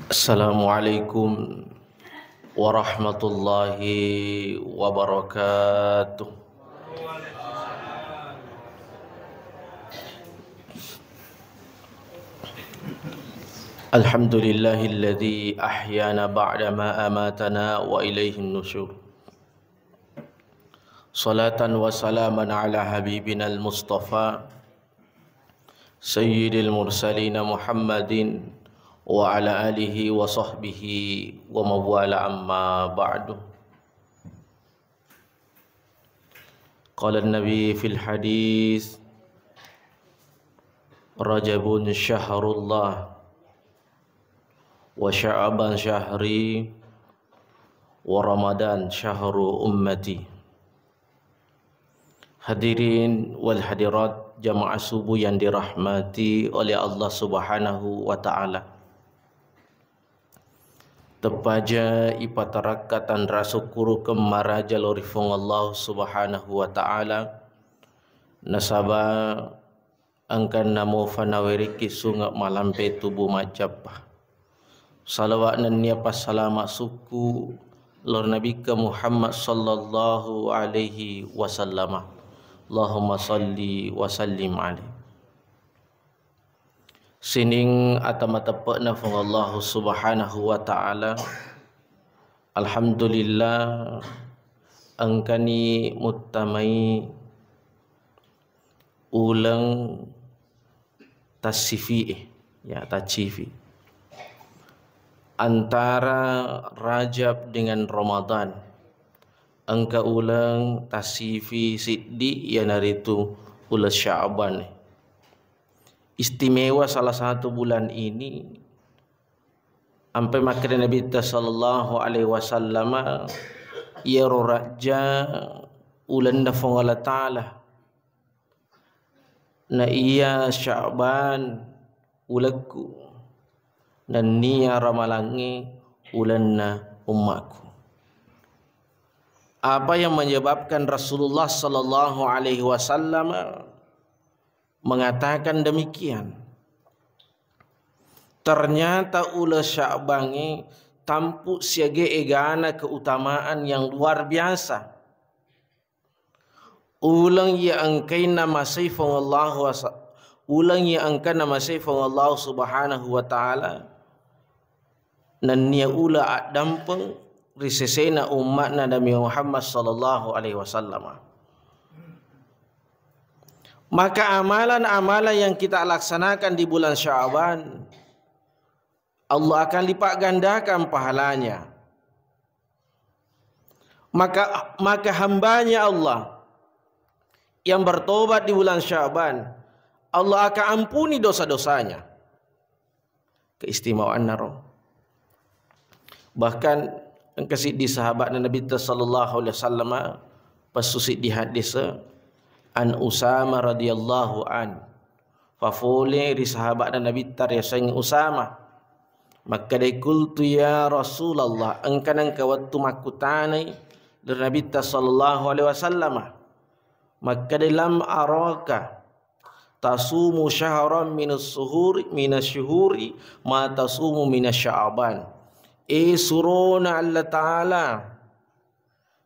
Assalamualaikum warahmatullahi wabarakatuh. Alhamdulillahilladzi ahyana ba'dama amatana wa ilaihin nusyur. Salatan wa salaman ala habibina al-mustafa sayyidil mursalin Muhammadin wa ala alihi wa sahbihi wa mawala amma ba'du. Qala an-nabi fil hadis Rajabun syahrullah wa sya'ban syahri wa ramadan syahru ummati. Hadirin wal hadirat jamaah subuh yang dirahmati oleh Allah Subhanahu wa taala. Tepaja ipatarakatan rasukuru kemara jalurifung Allah Subhanahu wa taala. Nasaba angkan namo fanawiriki sunga malampe tubuh macapah. Salawat dan niapa salamat suku lor Nabi ke Muhammad sallallahu alaihi wasallam. Allahumma salli wa sallim alaihi. Sining atamatapakna fung Allah Subhanahu wa taala. Alhamdulillah angkani muttamai ulang tasifi ya tacifi antara Rajab dengan Ramadan. Angka ulang tasifi siddi yang hari itu ulas Sya'ban. Istimewa salah satu bulan ini sampai makan Nabi sallallahu alaihi wasallam ya raja ulan nafung Allah taala na iya Sya'ban ulaku dan niya ramalangi ulanna ummaku. Apa yang menyebabkan Rasulullah sallallahu alaihi wasallam mengatakan demikian? Ternyata ulah Sya'ban tampu siage egana keutamaan yang luar biasa. Ulang ya angkaina masifung Allah ulang ya angkana masifung Allah Subhanahu wa taala. Dan nia ula dampeng risesena umatna Nabi Muhammad sallallahu alaihi wasallam. Maka amalan-amalan yang kita laksanakan di bulan Sya'ban Allah akan lipat gandakan pahalanya. Maka hambanya Allah yang bertobat di bulan Sya'ban Allah akan ampuni dosa-dosanya. Keistimewaan naro. Bahkan kasih di sahabat Nabi sallallahu alaihi wasallam pasusit di hadis an Usama radhiyallahu an fafule di sahabat Nabi tar ya sang Usama maka dia qultu ya Rasulullah angkana waktu makutane dari Nabi sallallahu alaihi wasallam maka dalam araka tasumu syahran minas syuhuri ma tasumu minas Sya'ban. Surona Allah Ta'ala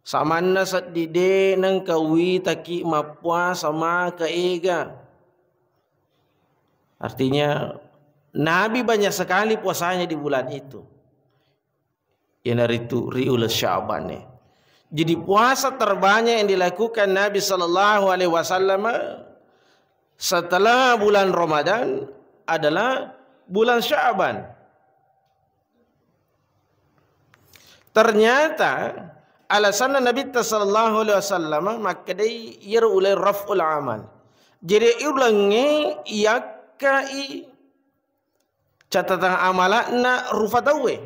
samanna sat dide nang kawi taki mapua sama kaega. Artinya Nabi banyak sekali puasanya di bulan itu. Yang dari itu riul Sya'ban. Jadi puasa terbanyak yang dilakukan Nabi sallallahu alaihi wasallam setelah bulan Ramadan adalah bulan Sya'ban. Ternyata alasan Nabi sallallahu alaihi wasallam maka dia yer ulai raf'ul amal. Jadi ulangi yakai catatan amalana rufatawe.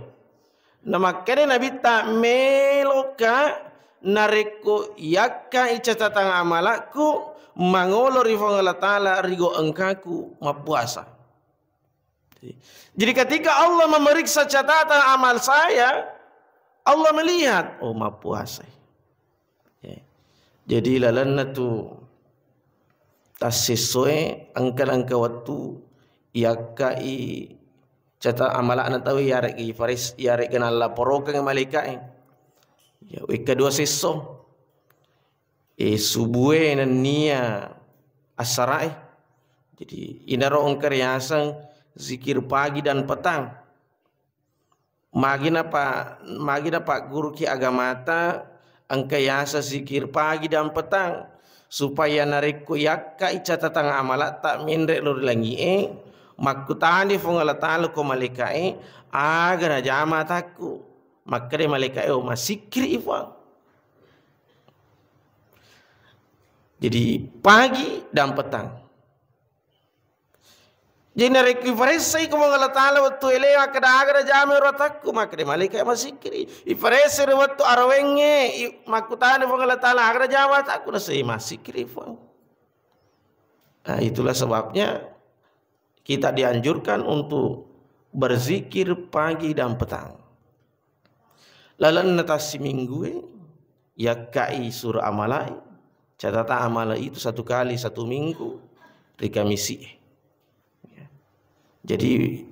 Na maka Nabi tak meloka nareko yakai catatan amalaku mangolo rifang Allah taala rigo engkaku mapuasa. Jadi ketika Allah memeriksa catatan amal saya Allah melihat, oh mapuasa. Jadi lalanna tu tas sesuai angka-angka waktu yakai Cata amalak na tahu yarek ki faris yarek kenal la porokan malaikat. Ya kedua seso. Subuhe na niya asarai. Jadi inaro ongkar yasan zikir pagi dan petang. Magi napa guru ki agamata angka yasa zikir pagi dan petang supaya nariku yakka icatatan amalat tak mindre lur langi makutani fungala talu ko malaikai agar jama takku makre malaikai o masikri ifa. Jadi pagi dan petang. Jadi nariku farisai ko mangala talu waktu ele akada agar jama rotakku makre malaikai masikri. Ifarisai waktu arwenge makutani fungala talu agar jama takku nasai masikri ifa. Nah, itulah sebabnya kita dianjurkan untuk berzikir pagi dan petang. Lalu natasi minggu yakai surah amalai. Catatan amalai itu 1 kali 1 minggu di Kamisi. Jadi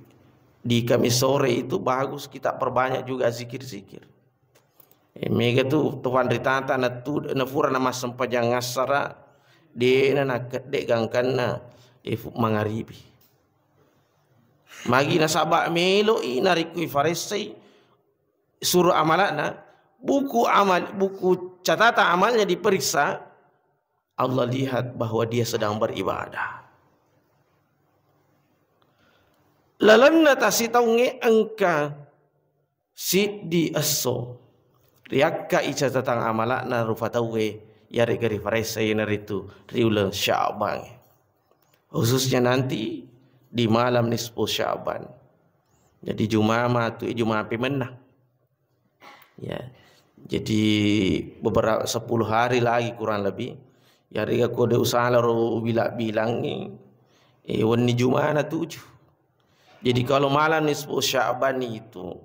di Kamis sore itu bagus kita perbanyak juga zikir-zikir. Mega tu tuan ritata na tu na fura na masampajang ngasara de na kadek gangkana mangaribi. Magi na sabak melo inarikui farisai suruh amalana buku catatan amalnya diperiksa. Allah lihat bahwa dia sedang beribadah. Lalanna tasitaunge angka siddi aso riakka icatatan amalana rufatawe yari gari farisai naritu riulan Sya'ban. Khususnya nanti di malam nisfu Sya'ban. Jadi Jumaah tu Jumaah pemenang. Ya. Jadi beberapa 10 hari lagi kurang lebih. Ya riga kode usaha ro bilang ni wani Jumaah na 7. Jadi kalau malam nisfu Sya'ban itu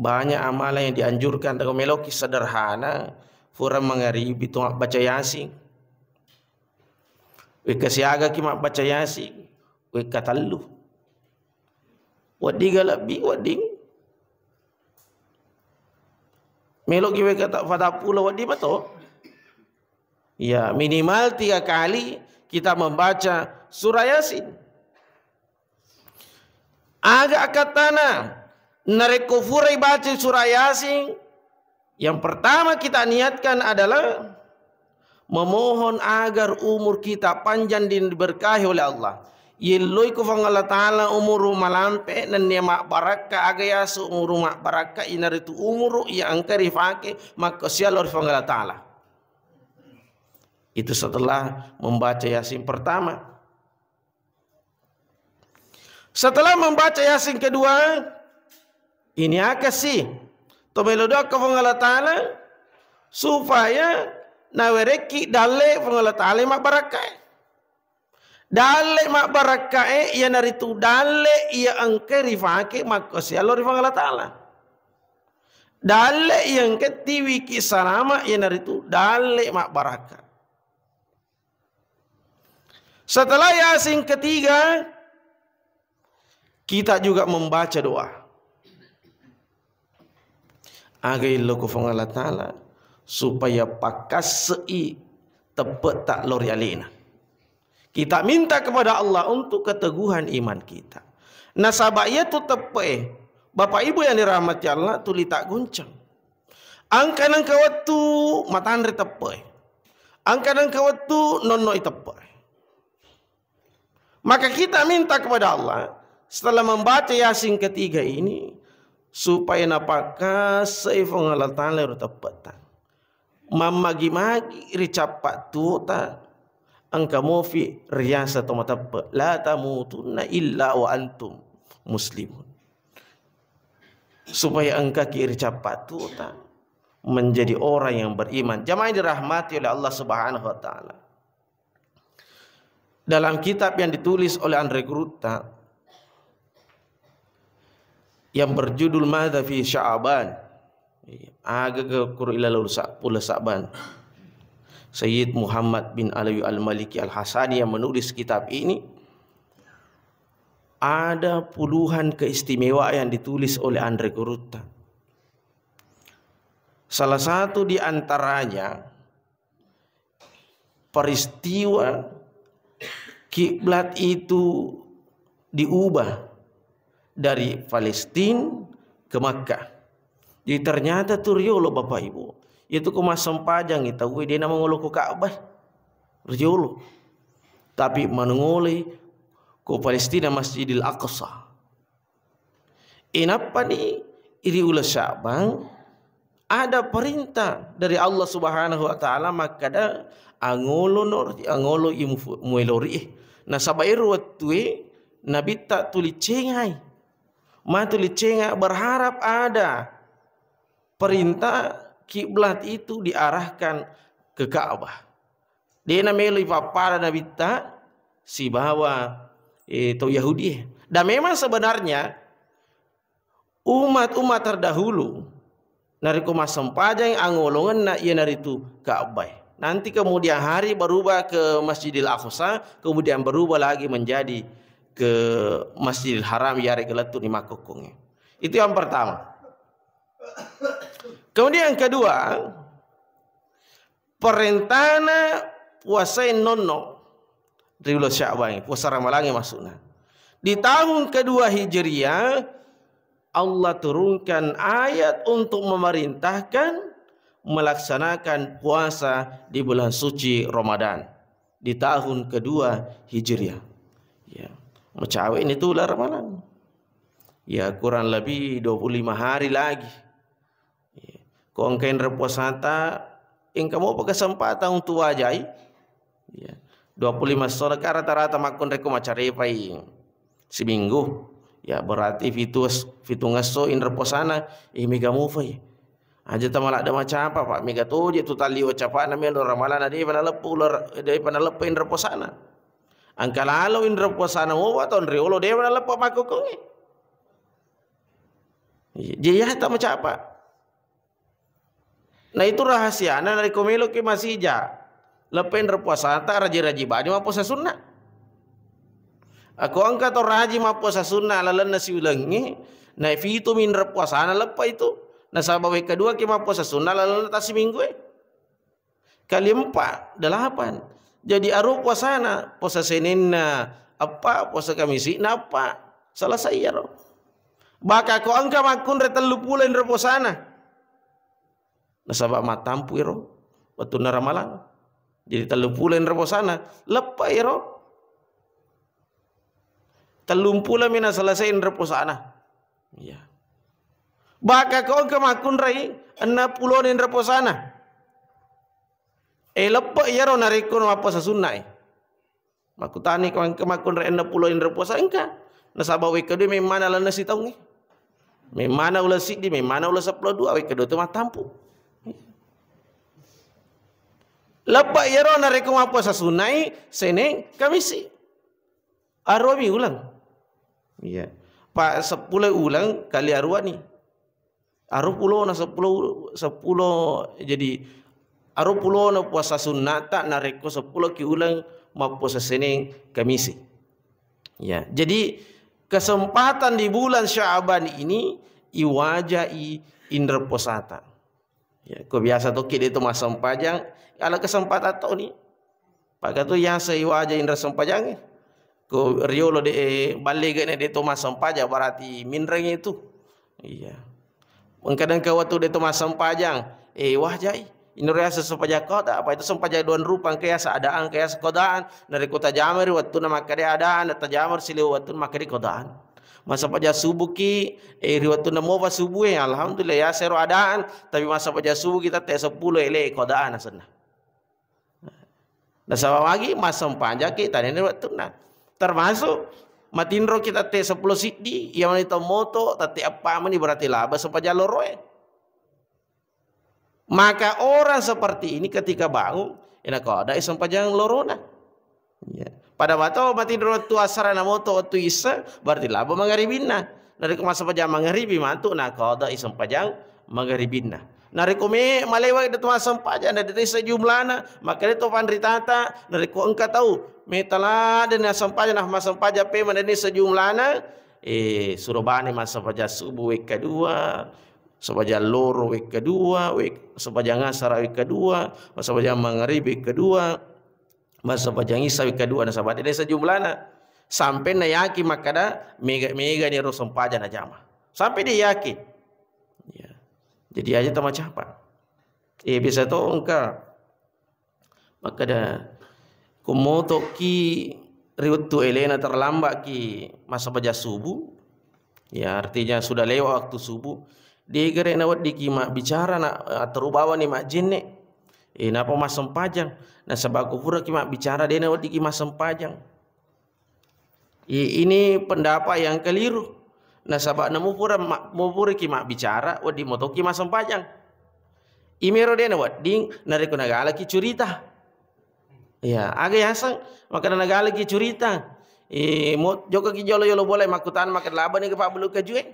banyak amalan yang dianjurkan dengan meloki sederhana, fura mangaribi tu baca Yasin. Weka siaga ki mak baca Yasin. Weka tallu. Wadi galabi wading. Melok ki weka tak fata pula wadi betul. Ya, minimal 3 kali kita membaca surah Yasin. Agak katana nareko furai baca surah Yasin. Yang pertama kita niatkan adalah memohon agar umur kita panjang dan diberkahi oleh Allah. Yeloi ko fang Allah Ta'ala umuru malampe nan niya baraka agaya su umuru baraka inaritu umuru ya angkari fake maka sialor fang Allah Ta'ala. Itu setelah membaca Yasin pertama. Setelah membaca Yasin kedua, ini akasi tomelodoa ka fang Allah Ta'ala supaya nawereki dalle fang Allah Ta'ala mak barakai. Dalle mak barakai ia naritu dalle ia angkari fake maka sialor fang Allah Ta'ala. Dalle yang ketiwi kisarama ia naritu dalle mak baraka. Setelah Yasin ketiga, kita juga membaca doa. Agai loko fang Allah Ta'ala supaya pakas sei tepet tak lori alina. Kita minta kepada Allah untuk keteguhan iman kita. Nasabah ia tu tepe. Bapak ibu yang dirahmati Allah tu tak guncang. Angkanan kawatu matandre tepe. Angkanan kawatu nonnoi tepe. Maka kita minta kepada Allah setelah membaca Yasin ketiga ini supaya napaka seifong Allah Ta'ala tepat. Mamagi-magi ricapat tu ta angka mofi riasa tomatapa la tamutunna illa wa antum muslimun. Supaya angka kiri capat tu ta menjadi orang yang beriman. Jamaah dirahmati oleh Allah Subhanahu wa taala. Dalam kitab yang ditulis oleh Andre Gruta yang berjudul Madza fi Sya'ban, agak kur ila pula Sya'ban, Sayyid Muhammad bin Alawi Al-Maliki Al-Hasani yang menulis kitab ini ada puluhan keistimewaan yang ditulis oleh Andre Kurutta. Salah satu di antaranya peristiwa kiblat itu diubah dari Palestina ke Makkah. Jadi ternyata tu riolo Bapak Ibu, itu ke Mas Sempajang itu dia nama ngolo ke Ka'bah. Riolo. Tapi menengoli ke Palestina Masjidil Aqsa. Inapa ni iri ulah Sya'ban ada perintah dari Allah Subhanahu wa taala maka da angolo norti angolo imuelori. Na sabairu watue Nabi tak tuli cengai. Ma tuli cengai berharap ada perintah kiblat itu diarahkan ke Ka'bah. Dia namanya papada Nabi tak si bawa itu Yahudi. Dan memang sebenarnya umat-umat terdahulu nari ko Sempajang angolongan na ia nari itu Ka'bah. Nanti kemudian hari berubah ke Masjidil Aqsa, kemudian berubah lagi menjadi ke Masjidil Haram yare gelatu di Makokongnya. Itu yang pertama. Kemudian yang kedua, perintahna puasa nono di bulan Sya'ban, puasa Ramadan maksudnya. Di tahun kedua Hijriah Allah turunkan ayat untuk memerintahkan melaksanakan puasa di bulan suci Ramadan di tahun kedua Hijriah. Ya, macam ini tu lah Ramadan. Ya, kurang lebih 25 hari lagi. Ya. Kau engkain repuasa tak, engkau mau kesempatan untuk wajai. Ya. 25 sore rata-rata makun reko macari pai seminggu. Ya berarti fitungas so in reposana mega mufai. Aja tamalak ada macam apa Pak mega tu je tu tali ucapan namanya ramalan ada pada lepu dari pada lepu in reposana. Angka lalu in reposana mau atau riolo dia pada lepu makukungi. Jadi ya tak macam apa. Nah itu rahasia dari komelo ke masih ja. Lepen repuasa tak raji-raji badi ma puasa sunnah. Aku angkat to raji ma puasa sunnah lalan nasi ulangi. Na fitu min repuasa na lepa itu. Na sabawe kedua ke ma puasa sunnah lalan ta seminggu. Kali 4, 8. Jadi aru puasana, puasa Senin na apa, puasa Kamis na apa. Selesai ya ro. Baka ko angka makun re 30 repuasana. Na sabab matampu ro. Waktu na ramalan. Jadi 30 reposana lepai ro. 30 mina selesai reposana. Ya. Baka kau ke makun rai 60 reposana. Lepai ro narikun apa sunnah. Makutani kau ke makun rai 60 reposana engka. Nasaba we kedua memana lana si tahu ni. Memana ulah sidi, memana ulah 12 we kedua tu mah tampu. Lepas yaro narekum apa sasunai seneng Kamisi. Arwami ulang. Iya. Pak 10 ulang kali arwa ni. Aru pulo na 10 jadi aru pulo na puasa sunnata nareko 10 ki ulang ma puasa seneng Kamisi. Ya. Jadi kesempatan di bulan Sya'ban ini iwajai indra posata. Ya, kau biasa tu kita itu masa sempajang. Kalau kesempatan tu ni, pak kata yang saya wajah indra sempajang. Kau riolo de balik ni de tu masa sempajang berarti minreng itu. Iya. Kadang kau tu de tu masa sempajang. Wajah indra sempajang kau tak apa itu sempajang duan rupa kaya seadaan kaya sekodaan dari kota Jamar waktu nama kaya adaan atau Jamar silu waktu nama kaya kodaan. Masa pada subuh ki riwayat tu namo pas subuh alhamdulillah ya seru adaan tapi masa pada subuh kita teh 10 ele kodaan asna. Nah sama lagi masa panjang kita ini waktu na termasuk matinro kita teh 10 sidi yang itu moto tati apa meni berarti laba sepanjang loroe. Maka orang seperti ini ketika bangun ina koda sepanjang lorona. Ya. Pada waktu mati waktu asar na moto waktu isa berarti laba magharibinna. Dari masa pajang magharibi mantu na qada isam pajang magharibinna. Narikome malewat itu masam paja na dete sejumlahna maka itu pandritata nariko engka tahu metala dan masam paja nah masam paja pe mana ni sejumlahna surabane masam paja subuh week kedua sepaja loro week kedua sepaja ngasar week kedua sepaja maghrib week kedua sepaja ngisa week kedua na sabat ini sejumlahna sampai na yakin makada mega ni rosam paja na jama sampai dia yakin ya. Jadi aja tak macam apa. Bisa tu engkau. Maka dah kumoto ki riwet tu elena terlambat ki masa baca subuh. Ya artinya sudah lewat waktu subuh. Dia gerek nawat di kimak bicara nak terubawa ni mak jin ni. Napa mas sempajang. Nah sebab kufur kimak bicara dia nawat di kimak sempajang. Ini pendapat yang keliru. Nah sabak namu pura kimak bicara wadi motoki masam pajang imero dena wading nariko nagala ki curita ya aga yasang maka nagala ki curita mo joko ki jolo yolo boleh makutan makan laba ni kepak belu kajue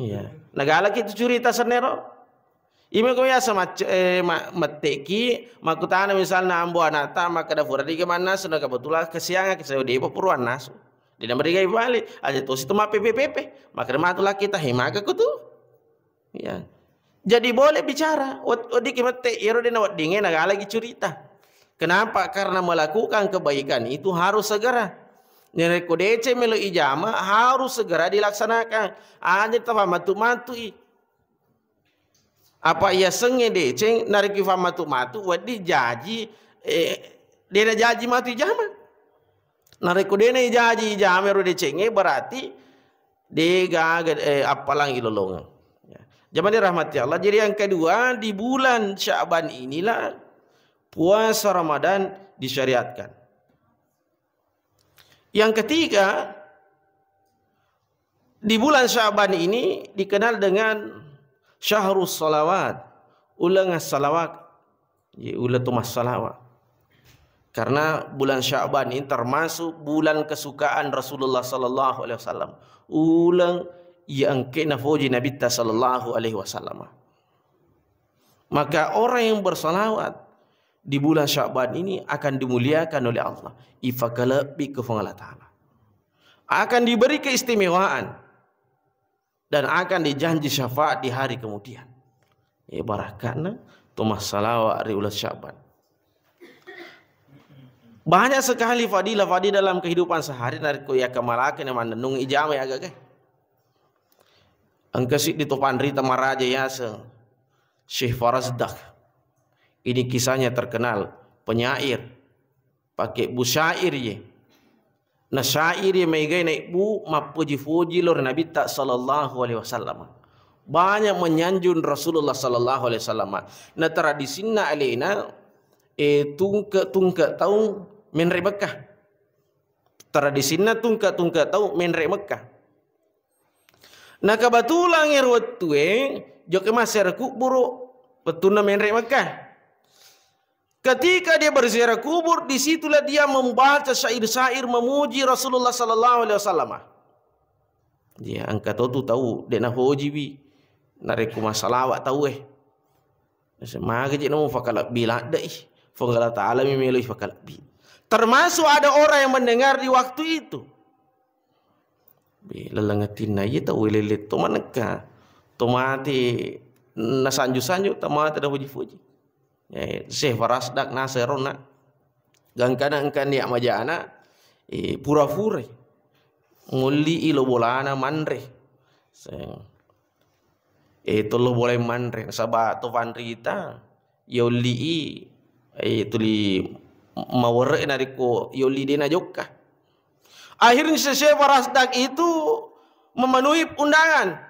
ya nagala ki curita senero ime ko yasa mateki makutan misalnya ambo anata maka da fura di mana sudah kebetulan kesiangan kisah di pepuruan nasu. Dia mereka balik aja tu situ mah PPP maka matulah kita himaga kutu ya jadi boleh bicara odi kimate iro dina wadinge naga lagi cerita kenapa karena melakukan kebaikan itu harus segera nyereko DC melo ijama harus segera dilaksanakan aja tapa matu apa ia senge DC nariki fa matu wadi jaji dia jaji matu ijama nareko dene jaji jameru de cenge berarti dega apalang ilolongan. Zaman dirahmati Allah. Jadi yang kedua di bulan Sya'ban inilah puasa Ramadan disyariatkan. Yang ketiga di bulan Sya'ban ini dikenal dengan Syahrus Salawat, ulang salawat, ulatumas salawat. Karena bulan Sya'ban ini termasuk bulan kesukaan Rasulullah sallallahu alaihi wasallam. Ulang yang kena foji Nabi sallallahu alaihi wasallam. Maka orang yang bersalawat di bulan Sya'ban ini akan dimuliakan oleh Allah. Ifakala bi Allah Ta'ala. Akan diberi keistimewaan dan akan dijanji syafaat di hari kemudian. Barakatna tumas salawat di bulan Sya'ban. Banyak sekali fadilah dalam kehidupan sehari dari kuya kemalakan yang menenung ijama ya agak. Angkasih di topan rita maraja ya Syekh Farazdak. Ini kisahnya terkenal penyair pakai bu syair ye. Nah syair ye megai naik bu mapuji-puji lor Nabi tak sallallahu alaihi wasallam. Banyak menyanjung Rasulullah sallallahu alaihi wasallam. Nah tradisinya alena tungka tahu menrek Mekah. Tradisinya tungka tahu menrek Mekah. Nah kebetulan ngerwat tuwe joke masyarakat kubur betulna menrek Mekah. Ketika dia berziarah kubur, disitulah dia membaca syair-syair memuji Rasulullah sallallahu alaihi wasallam. Dia angkat tu tahu dia nak hoji bi nareku masalawat tahu Semaga je namu fakala bila dai. Fangala ta'ala mimilih fakala bi. Termasuk ada orang yang mendengar di waktu itu. Bila lengatin na ye tahu lelet to manaka. Tomati nasanju-sanju tamata dah puji-puji. Syekh Farazdak nasirona. Gangkana engkan dia majana pura-pura. Nguli ilo bolana manre. Itu lo boleh manre sabab to vanrita yoli tuli mawere nariko yoli dena jokka. Akhirnya Syekh Farazdak itu memenuhi undangan.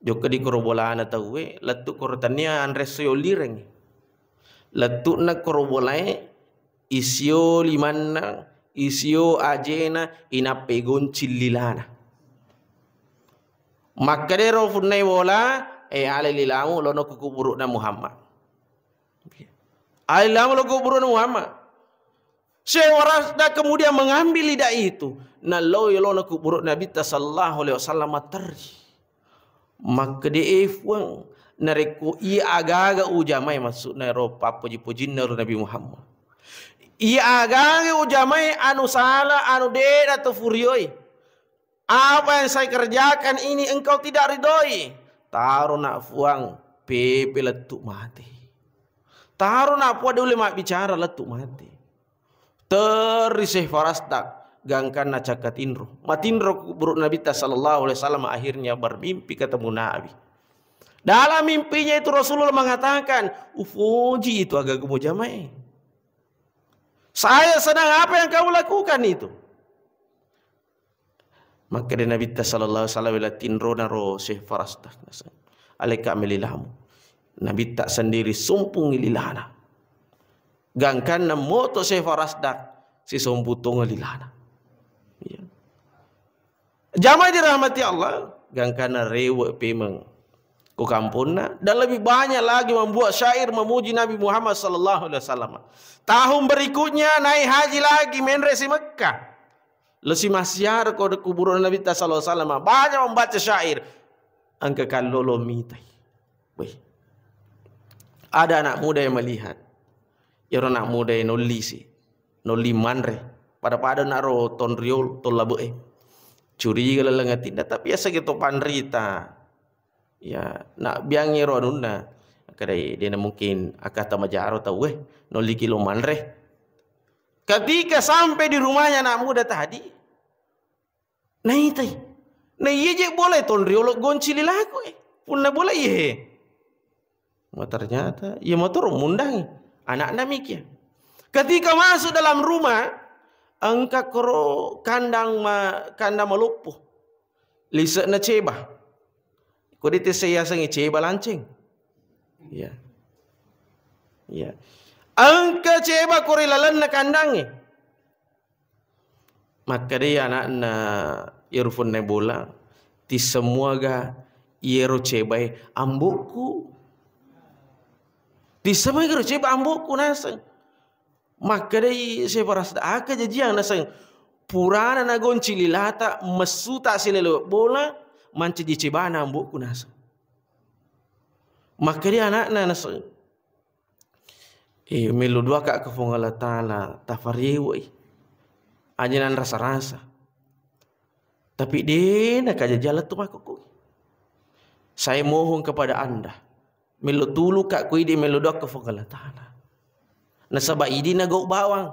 Jokka di korobolana tahu letuk korotania andres yoli reng. Letuk na korobolai isio limana isio ajena inapegon cililana. Maka dia rofunai bola alililamu lono kukuburuk na Muhammad. Alililamu lono kukuburuk na Muhammad. Syekh Farazdak kemudian mengambil lidah itu. Nalau lono kukuburuk Nabi sallallahu alaihi wasallam terji. Maka dia nareku ia aga-aga ujamai masuk naro papuji-puji naro Nabi Muhammad. Ia aga-aga ujamai anu salah anu deda atau furioi. Apa yang saya kerjakan ini engkau tidak ridhoi. Taruh nak fuang pepe letuk mati. Taruh nak puan dulu mak bicara letuk mati. Terisih farasdak. Gangkan na cakatinro. Matinro buruk Nabi sallallahu alaihi wasallam akhirnya bermimpi ketemu Nabi. Dalam mimpinya itu Rasulullah mengatakan, ufuji itu agak gemujamai. Saya senang apa yang kamu lakukan itu. Maka dari Nabi sallallahu alaihi wasallam tinro naro syekh farasdak. Alika melilahmu. Nabi tak sendiri sumpung lilahna. Gangkan na moto syekh farasdak si sumputong lilahna. Ya. Jamaah dirahmati Allah, gangkana rewe pemeng ku kampuna dan lebih banyak lagi membuat syair memuji Nabi Muhammad sallallahu alaihi wasallam. Tahun berikutnya naik haji lagi menresi Mekah. Lesi masyar ko de kuburan Nabi sallallahu alaihi wasallam banyak membaca syair. Angka kalolo mitai. Wih. Ada anak muda yang melihat. Ya anak muda yang noli manre. Pada naro ton riol ton labu curi gala langatinda tapi asa gitu panrita ya nak biangi ronuna kadai dia mungkin akata majaro tahu noli kilo manre ketika sampai di rumahnya anak muda tadi naitai je boleh ton riol goncili laku punna boleh ternyata ya motor mundangi anak demikian ketika masuk dalam rumah angka koro kandang malupuh lisak na ceba ko dite saya sangi ceba lancing ya angka ceba kori lalan na kandangi maka dia anak na irfun nebola ti semua ga iero ceba ambuku ti semua ga ceba ambuku nasang. Maka dari saya parasda aka jajiang nasang purana na goncili lata mesuta silelo bola manci dicibana ambukku nasang. Maka dia anak na nasang melu dua kak kefungala taala tafariwi ajanan rasa-rasa. Tapi dia nak jajala tu makuku. Saya mohon kepada anda melu tulu kak kui di melu dua kefungala taala. Nasaba idi na go bawang.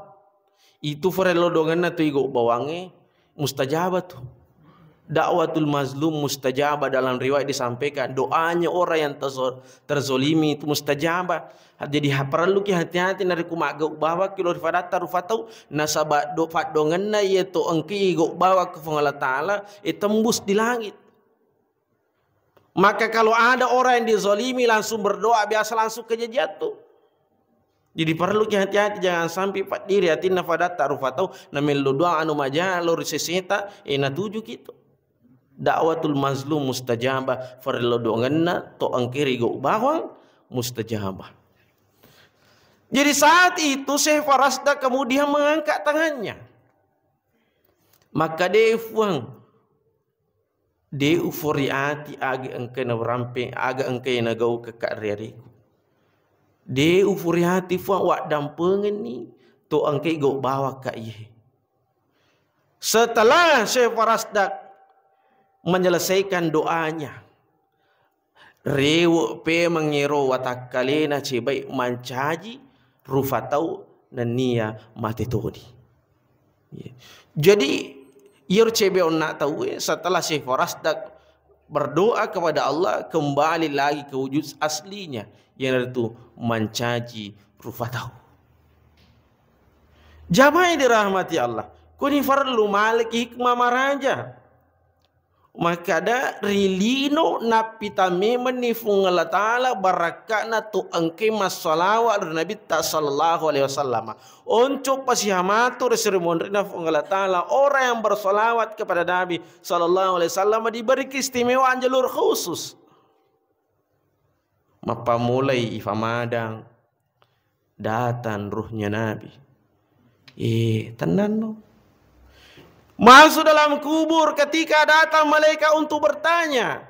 Itu farelo dongan na tu go bawange mustajabah tu. Dakwatul mazlum mustajabah dalam riwayat disampaikan doanya orang yang terzolimi itu mustajabah. Jadi perlu ki hati-hati nari kumak go bawa kilo rifadata rufatau nasaba do fat dongan na yaitu engki go bawa ke Allah Taala tembus di langit. Maka kalau ada orang yang dizolimi langsung berdoa biasa langsung kejatuh. Jadi perlu hati-hati jangan sampai pak diri hati nafadat tarufatau namel doa anu majalo riseseta na tuju gitu. Dakwatul mazlum mustajabah farlo donganna to angkiri go bawang mustajabah. Jadi saat itu Syekh Farasda kemudian mengangkat tangannya. Maka dia fuang de uforiati aga engke na ramping aga engke na gau ke karyariku. De ufuriati fuang wak dampengen ni to angke go bawa ka iye. Setelah Syekh Farasdak menyelesaikan doanya, rewo pe mengiro watakalena cibai mancaji rufatau nania matetoni. Jadi yer cebe on nak tahu setelah Syekh Farasdak berdoa kepada Allah kembali lagi ke wujud aslinya yang itu mancaji rufatau. Jamaah dirahmati Allah. Kuni farlu malik hikmah maraja. Maka ada rilino napita memeni fungala taala barakana tu angke masalawat Nabi sallallahu alaihi wasallam. Untuk pasihamatur seremon rina fungala taala orang yang bersolawat kepada Nabi sallallahu alaihi wasallam diberi keistimewaan jalur khusus. Mapa mulai ifamadang datang ruhnya Nabi. Tenan no. Masuk dalam kubur ketika datang malaikat untuk bertanya.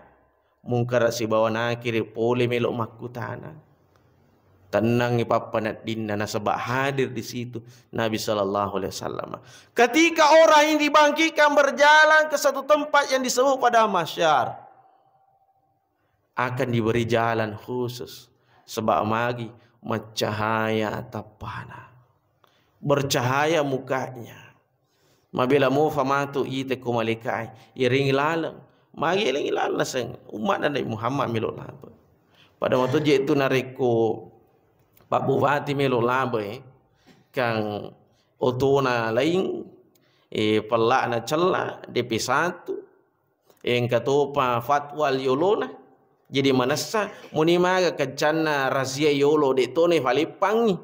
mungkar si bawa nakir pole melok makutana. Tenang ipapanat dinna nasabak hadir di situ Nabi sallallahu alaihi wasallam. Ketika orang yang dibangkitkan berjalan ke satu tempat yang disebut pada mahsyar, akan diberi jalan khusus sebab magi mencahaya tapana, bercahaya mukanya. Mabila mu famatu ite ku malaikai iring lalang magi iring lalang sang umat Nabi Muhammad melok laba. Pada waktu je itu nareko Pak Bupati melok laba kang otona lain pelak na cela DP1 yang katopa fatwa yolona. Jadi manasa munimaga kancana razia yolo de tone valipangi.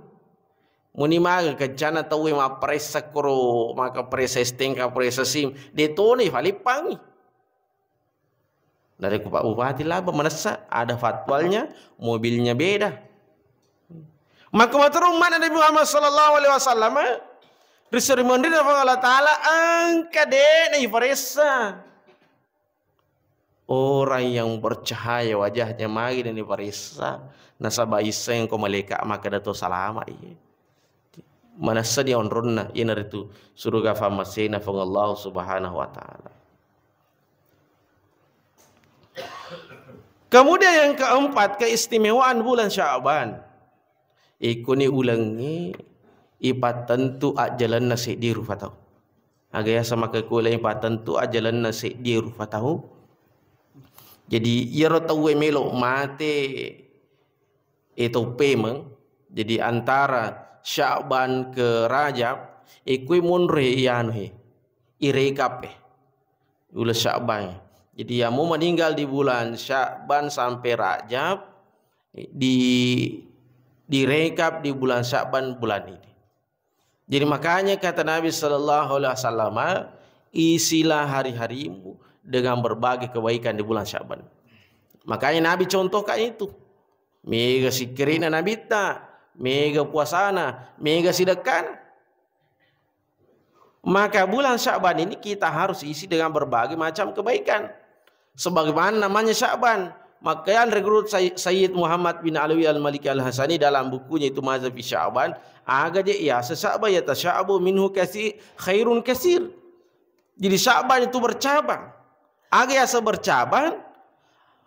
Munimaga kancana tawe ma presa koro maka presa stengka presa sim de tone valipangi. Dari Pak Bupati laba manasa ada fatwalnya, mobilnya beda. Maka maturung mana Nabi Muhammad sallallahu alaihi wasallam disermoni oleh Allah Taala angkade na ifaresa. Orang yang bercahaya wajahnya mari dan ifaresa nasaba iseng ko malaikat maka dato salama iye. Manasa dia onronna ina itu surga famasina fa Allah Subhanahu wa taala. Kemudian yang keempat, keistimewaan bulan Sya'ban. Ikuni ulangi ipat tentu ajalan nasi di rufatahu. Agaya sama kekulai ipat tentu ajalan nasi di rufatahu. Jadi iro tahu melo mate itu pemeng. Jadi antara Sya'ban ke Rajab ikui munre ianu irekape bulan Sya'ban. Jadi yang mau meninggal di bulan Sya'ban sampai Rajab direkap di bulan Sya'ban bulan ini. Jadi makanya kata Nabi sallallahu alaihi wasallam, isilah hari-harimu dengan berbagai kebaikan di bulan Sya'ban. Makanya Nabi contohkan itu. Mega sikirina Nabi ta, mega puasana, mega sedekah. Maka bulan Sya'ban ini kita harus isi dengan berbagai macam kebaikan. Sebagaimana namanya Sya'ban. Maka yang rekrut Sayyid Muhammad bin Alawi al-Maliki al-Hasani dalam bukunya itu Mazhab fi Sya'ban, aga je ya sesa'ba ya tasya'bu minhu khairun kasir. Jadi Sya'ban itu bercabang. Aga ya bercabang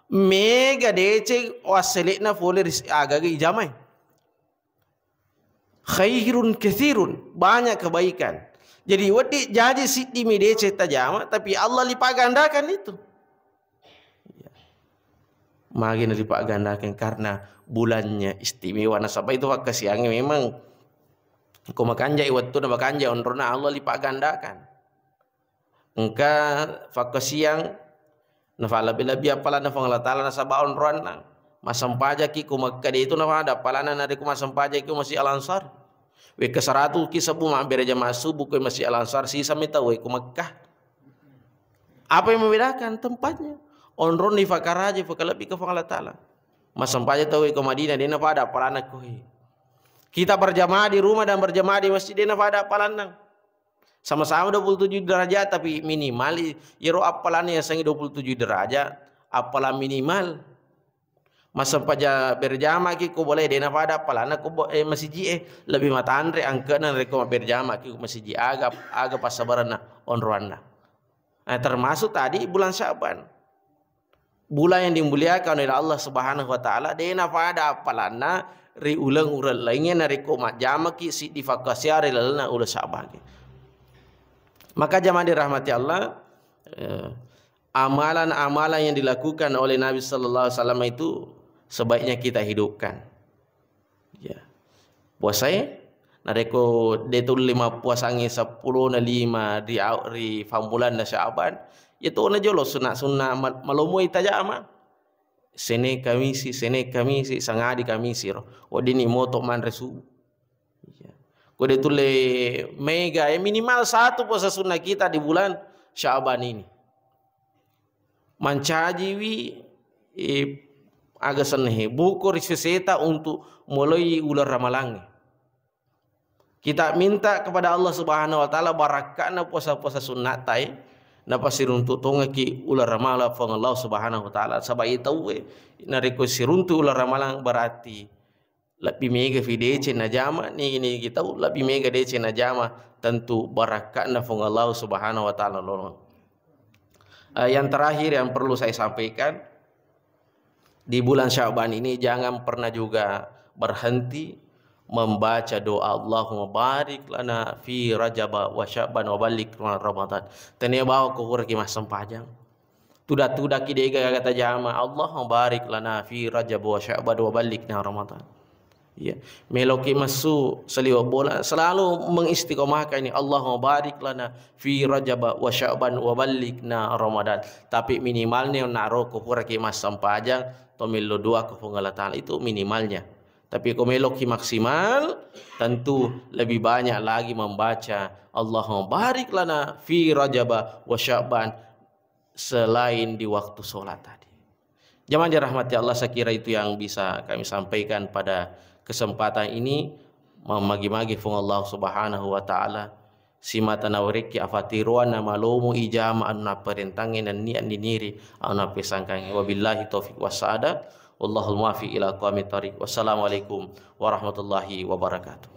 mega dece waselikna fole aga ge jamai. Khairun kasirun, banyak kebaikan. Jadi wadi jadi siti mi dece tajama tapi Allah lipat gandakan itu. Mari dilipat gandakan karena bulannya istimewa. Nasabah itu waktu siangnya memang kau makan jai waktu nak makan jai onrona Allah lipat gandakan. Engkau waktu siang nafala bila biar pala nafang Allah Taala nasabah onrona masam pajak ki kau makan itu nafada pala nari kau masam pajak ki masih Al-Ansar. We ke 100 ki sabu mak bereja masuk buku masih Al-Ansar sisa minta we kau Makkah. Apa yang membedakan tempatnya? Onron di fakaraje fakalabi ke Allah Taala. Masam paja tahu ke Madinah dia pada palanak koi. Kita berjamaah di rumah dan berjamaah di masjid dia pada palanang. Sama-sama 27 derajat tapi minimal yero apalan yang sangi 27 derajat, apalan minimal. Masam paja berjamaah ki ko boleh dia pada palanak ko masjid lebih mata andre angkana reko berjamaah ki masjid aga pasabarana onroanna. Nah, termasuk tadi bulan Sya'ban. Bulan yang dimuliakan oleh Allah Subhanahu wa taala dena pada apalana ri ulang ural lainnya nari ko majama ki si difakasiare lalana ulah Sya'ban. Maka jamaah dirahmati Allah, amalan-amalan yang dilakukan oleh Nabi sallallahu alaihi wasallam itu sebaiknya kita hidupkan. Ya. Puasa nareko detul 5 puasangi 10 na 5 di fambulan na Sya'ban. Itu na jolo sunat malumoy tajama. Sene kamisi sangadi kamisi ro. Wadini moto man resu. Kode tule mega minimal 1 puasa sunnah kita di bulan Sya'ban ini. Mancajiwi aga senhe buku riseseta untuk mulai ular ramalangi. Kita minta kepada Allah Subhanahu wa taala barakahna puasa-puasa sunat tai. napa siruntu tonga ki ular ramala fong Allah Subhanahu wa taala sabai tahu nariko siruntu ular ramalang berarti lebih mega videce na jama ni kita lebih mega dece na jama tentu barakatna fong Allah Subhanahu wa taala lolong. Yang terakhir yang perlu saya sampaikan, di bulan Sya'ban ini jangan pernah juga berhenti membaca doa Allahumma barik lana fi Rajab wa Sya'ban wa balik Ramadan. Tanya bawa ke hurki mas sempajang. Tuda kidega kata jama Allahumma barik lana fi Rajab wa Sya'ban wa balik Ramadan. Ya, meloki masu seliwa bola selalu mengistiqomahkan ini Allahumma barik lana fi Rajab wa Sya'ban wa balikna Ramadan. Tapi minimalnya naro ko huraki mas sampajang tomilo dua ke Allah Taala itu minimalnya. Tapi kalau meloki maksimal tentu lebih banyak lagi membaca Allahumma barik lana fi Rajab wa Sya'ban selain di waktu sholat tadi. Jamaah dirahmati Allah, saya kira itu yang bisa kami sampaikan pada kesempatan ini. Memagi-magi fung Allah Subhanahu wa taala simata nawriki afatiruan malomu ijama anna perintangin dan niat diniri anna pesangkan. Wabillahi taufik wasada wallahul muwaffiq ila aqwamit thariq. Wassalamualaikum warahmatullahi wabarakatuh.